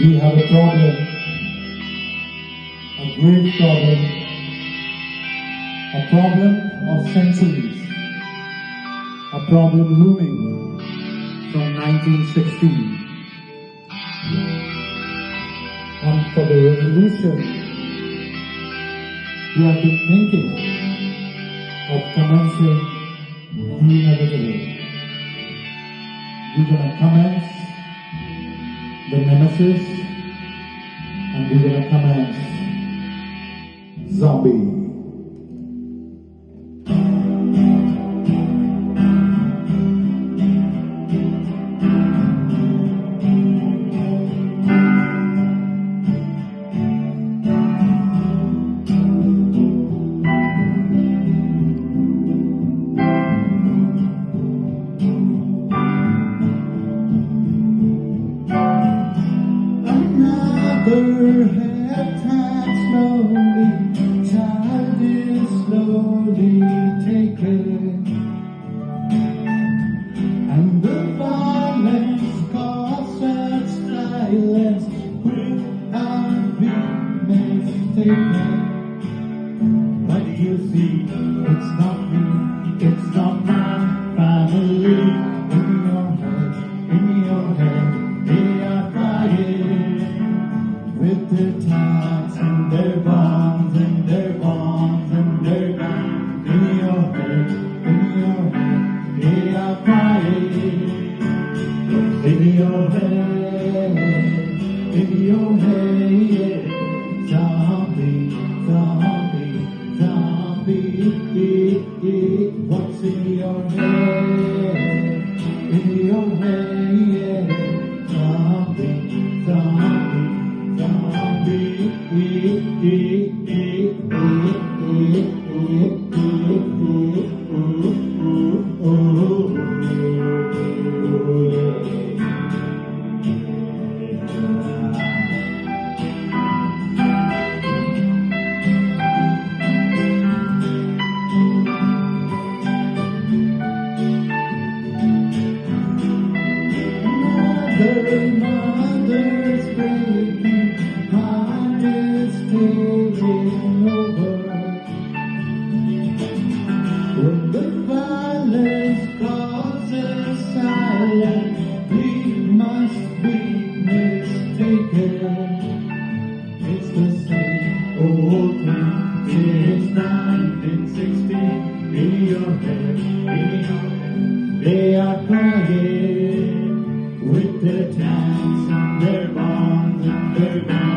We have a problem, a great problem, a problem of centuries, a problem looming from 1916. And for the revolution, we have been thinking of commencing the inevitable. We're going to commence the nemesis, and we're going to commence zombie. Another half-time slowly, child is slowly taken, and the violence causes silence without being mistaken. But you see, it's not me, it's not my family. In your head, they are crying with their ties and their bonds and their bonds and their bonds. In your head, they are crying. In your head, zombie, zombie, zombie. What's in your head? In your head, zombie, zombie, zombie. Mother's breaking, heart is taking over. When the violence causes silence, we must be mistaken. It's the same old thing since 1916. In your head, they are crying with their tanks and their bombs and their guns.